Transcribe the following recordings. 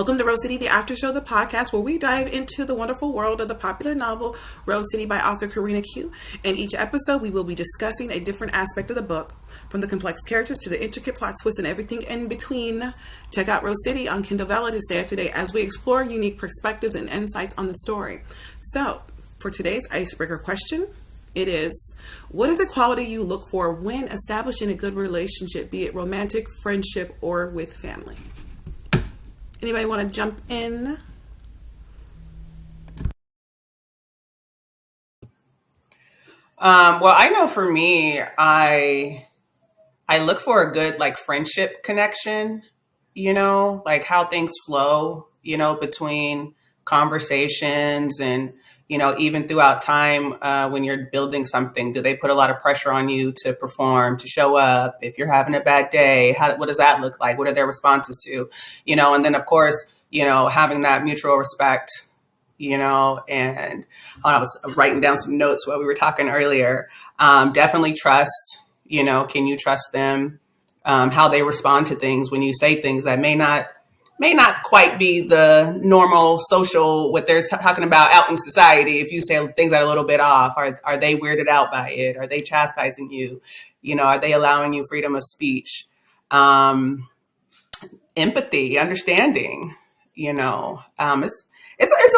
Welcome to Rose City, the After Show, the podcast where we dive into the wonderful world of the popular novel Rose City by author Karina Q. In each episode, we will be discussing a different aspect of the book, from the complex characters to the intricate plot twists and everything in between. Check out Rose City on Kindle Vella to stay up to date as we explore unique perspectives and insights on the story. So, for today's icebreaker question, it is, what is a quality you look for when establishing a good relationship, be it romantic, friendship, or with family? Anybody want to jump in? Well, I know for me, I look for a good friendship connection, like how things flow, between conversations and, even throughout time when you're building something. Do they put a lot of pressure on you to perform, to show up? If you're having a bad day, what does that look like? What are their responses to, and then of course, having that mutual respect, and I was writing down some notes while we were talking earlier. Definitely trust, can you trust them? How they respond to things when you say things that may not quite be the normal social, what they're talking about out in society. If you say things that are a little bit off, are they weirded out by it? Are they chastising you? Are they allowing you freedom of speech? Empathy, understanding, it's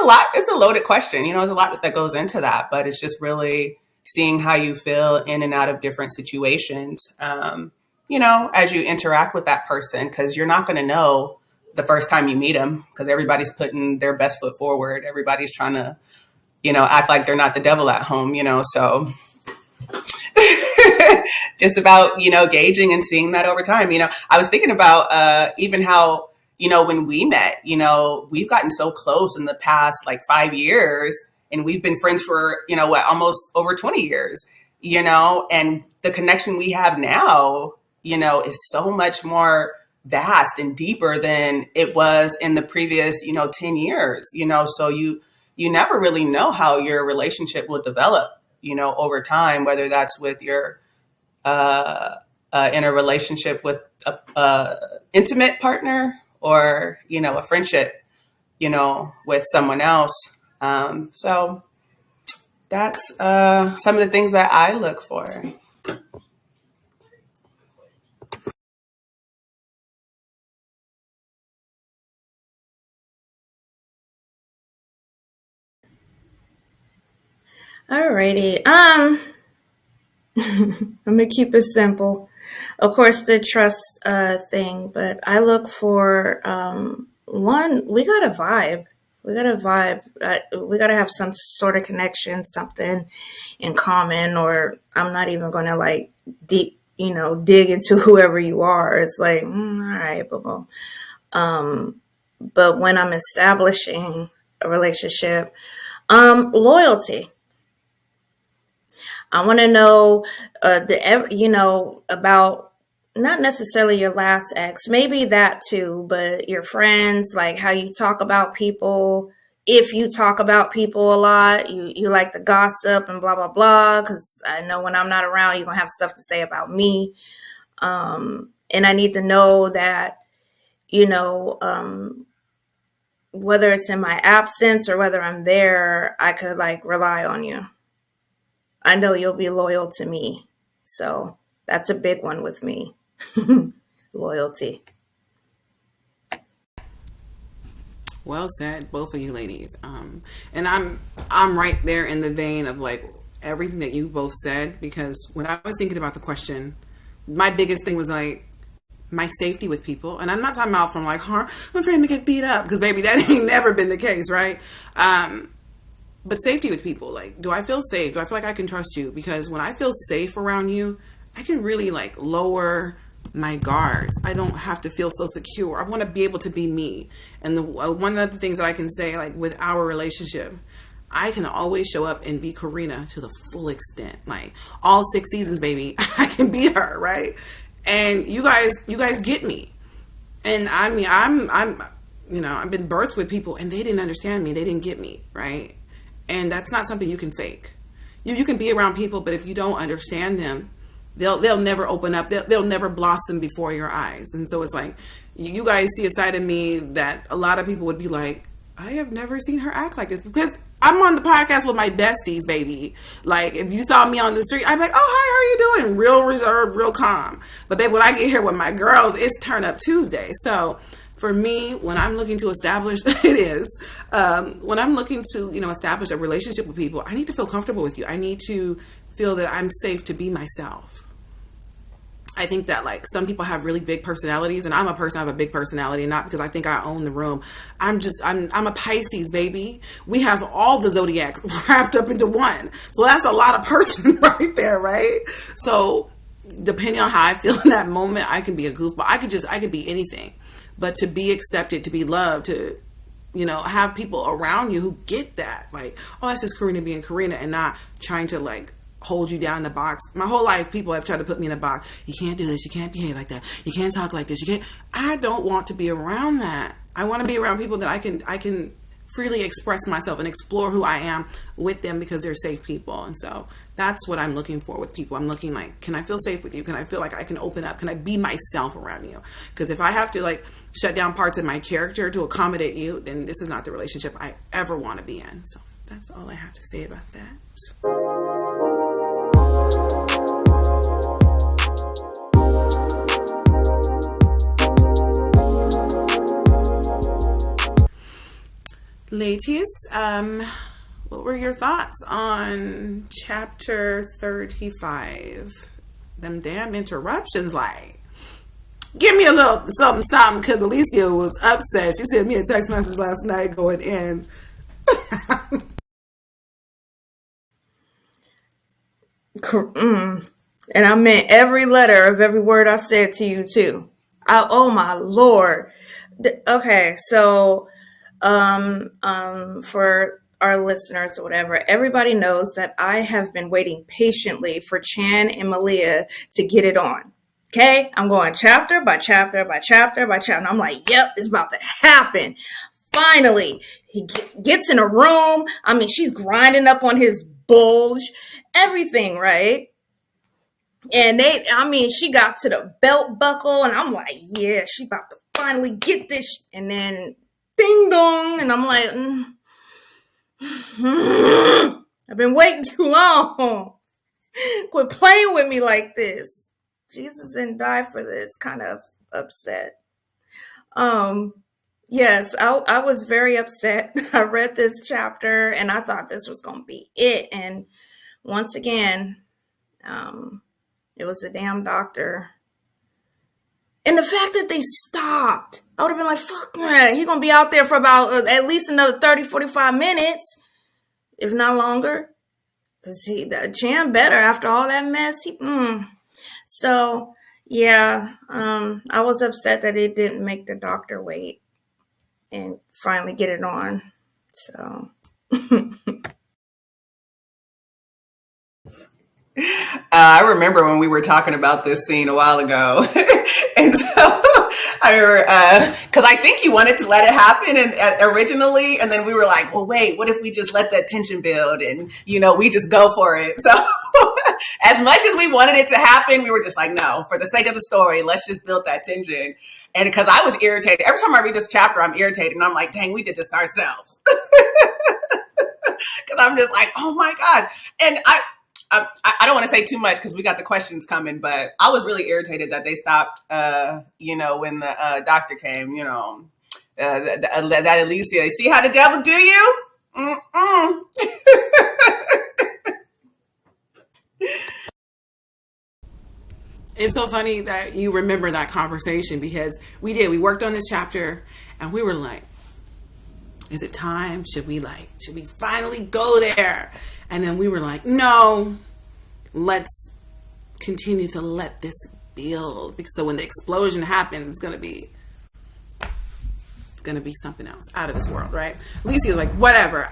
a lot. It's a loaded question. There's a lot that goes into that, but it's just really seeing how you feel in and out of different situations, as you interact with that person, because you're not going to know the first time you meet them, because everybody's putting their best foot forward. Everybody's trying to, act like they're not the devil at home, so just about, gauging and seeing that over time. I was thinking about even how, when we met, we've gotten so close in the past 5 years, and we've been friends for, almost over 20 years, and the connection we have now, is so much more vast and deeper than it was in the previous, 10 years, so you never really know how your relationship will develop, over time, whether that's with your, in a relationship with a intimate partner or, a friendship, with someone else. So that's, some of the things that I look for. Alrighty. I'm gonna keep it simple. Of course, the trust thing, but I look for one. We got a vibe. We got a vibe. We got to have some sort of connection, something in common, or I'm not even gonna deep, dig into whoever you are. It's like, all right, boom. But when I'm establishing a relationship, loyalty. I want to know, about not necessarily your last ex, maybe that too, but your friends, like how you talk about people. If you talk about people a lot, you like the gossip and blah, blah, blah, because I know when I'm not around, you're going to have stuff to say about me. And I need to know that, whether it's in my absence or whether I'm there, I could rely on you. I know you'll be loyal to me. So that's a big one with me. Loyalty. Well said, both of you ladies. And I'm right there in the vein of everything that you both said, because when I was thinking about the question, my biggest thing was my safety with people. And I'm not talking about from I'm afraid to get beat up, because baby, that ain't never been the case, right? But safety with people, do I feel safe? Do I feel like I can trust you? Because when I feel safe around you, I can really lower my guards. I don't have to feel so secure. I want to be able to be me. And one of the things that I can say, with our relationship, I can always show up and be Karina to the full extent. All 6 seasons, baby, I can be her, right? And you guys get me. And I mean, I've been birthed with people and they didn't understand me. They didn't get me, right? And that's not something you can fake. You can be around people, but if you don't understand them, they'll never open up. They'll never blossom before your eyes. And so it's like, you guys see a side of me that a lot of people would be like, I have never seen her act like this, because I'm on the podcast with my besties, baby. Like, if you saw me on the street, I'd be like, oh, hi, how are you doing? Real reserved, real calm. But babe, when I get here with my girls, it's turn up Tuesday. So for me, when I'm looking to establish, when I'm looking to, establish a relationship with people, I need to feel comfortable with you. I need to feel that I'm safe to be myself. I think that like some people have really big personalities, and I'm a person, I have a big personality, and not because I think I own the room. I'm a Pisces, baby. We have all the zodiacs wrapped up into one. So that's a lot of person right there, right? So depending on how I feel in that moment, I can be a goofball. I could be anything. But to be accepted, to be loved, to, have people around you who get that. Like, oh, that's just Karina being Karina, and not trying to like hold you down in a box. My whole life, people have tried to put me in a box. You can't do this. You can't behave like that. You can't talk like this. I don't want to be around that. I want to be around people that I can freely express myself and explore who I am with them, because they're safe people. And so that's what I'm looking for with people. I'm looking like, can I feel safe with you? Can I feel like I can open up? Can I be myself around you? Because if I have to like shut down parts of my character to accommodate you, then this is not the relationship I ever want to be in. So that's all I have to say about that. Ladies, what were your thoughts on chapter 35? Them damn interruptions, like, give me a little something, because Alicia was upset. She sent me a text message last night going in. And I meant every letter of every word I said to you too. Oh my Lord. Okay, so for our listeners or whatever, everybody knows that I have been waiting patiently for Chan and Malia to get it on. Okay, I'm going chapter by chapter by chapter by chapter. And I'm like, yep, it's about to happen. Finally, he gets in a room. I mean, she's grinding up on his bulge, everything, right? And she got to the belt buckle, and I'm like, yeah, she about to finally get this. And then ding dong, and I'm like, I've been waiting too long. Quit playing with me like this. Jesus didn't die for this. Kind of upset. Yes, I was very upset. I read this chapter and I thought this was gonna be it. And once again, it was a damn doctor. And the fact that they stopped, I would have been like, fuck man, he's going to be out there for about at least another 30, 45 minutes, if not longer. Because Chan better after all that mess. So, yeah, I was upset that it didn't make the doctor wait and finally get it on. So... I remember when we were talking about this scene a while ago. And so I remember, because I think you wanted to let it happen originally. And then we were like, well, wait, what if we just let that tension build and, we just go for it. So as much as we wanted it to happen, we were just like, no, for the sake of the story, let's just build that tension. And because I was irritated. Every time I read this chapter, I'm irritated. And I'm like, dang, we did this ourselves. Because I'm just like, oh, my God. And I don't want to say too much because we got the questions coming, but I was really irritated that they stopped, when the doctor came, that Alicia. See how the devil do you? It's so funny that you remember that conversation, because we worked on this chapter and we were like, is it time? Should we finally go there? And then we were like, no, let's continue to let this build. So when the explosion happens, it's going to be something else out of this world, right? Alicia's like, whatever.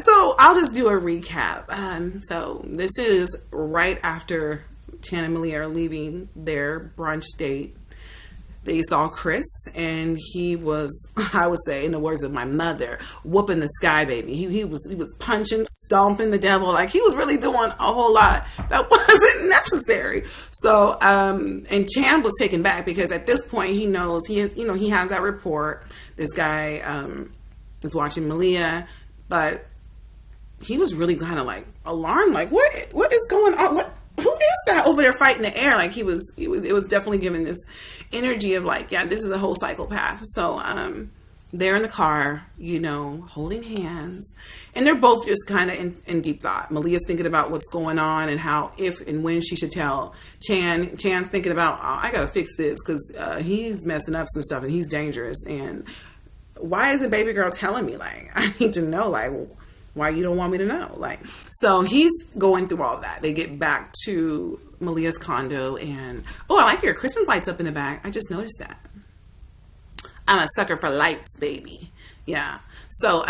So I'll just do a recap. So this is right after Chan and Malia are leaving their brunch date. they saw Chris, and he was, I would say, in the words of my mother, whooping the sky baby. He was punching, stomping the devil. Like, he was really doing a whole lot that wasn't necessary. So, and Chan was taken back because at this point he knows he has that report. This guy is watching Malia, but he was really kind of like alarmed. Like, what is going on? Who is that over there fighting the air? Like, it was definitely giving this energy of like, yeah, this is a whole psychopath. So they're in the car, holding hands, and they're both just kind of in deep thought. Malia's thinking about what's going on and how, if and when she should tell Chan. Chan's thinking about, oh, I gotta fix this because he's messing up some stuff and he's dangerous. And why isn't baby girl telling me? Like, I need to know, like, why you don't want me to know? Like, so he's going through all of that. They get back to Malia's condo, and oh, I like your Christmas lights up in the back. I just noticed that. I'm a sucker for lights, baby. Yeah. So,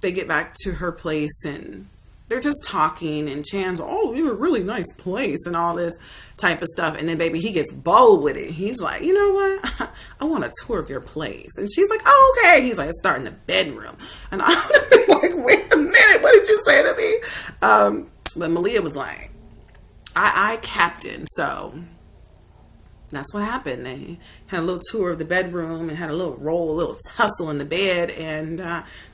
they get back to her place, and they're just talking, and Chan's, oh, you're a really nice place, and all this type of stuff. And then, baby, he gets bold with it. He's like, you know what? I want a tour of your place. And she's like, oh, okay. He's like, let's start in the bedroom. And I'm like, wait a minute, what did you say to me? But Malia was like, I captain. So that's what happened. They had a little tour of the bedroom and had a little tussle in the bed. And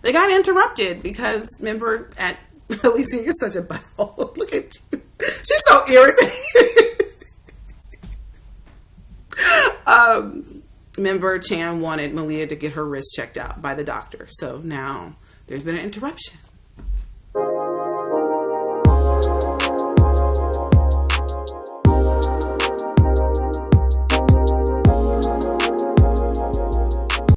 they got interrupted because, remember, Alicia, you're such a butthole. Look at you. She's so irritated. Remember, Chan wanted Malia to get her wrist checked out by the doctor. So now there's been an interruption.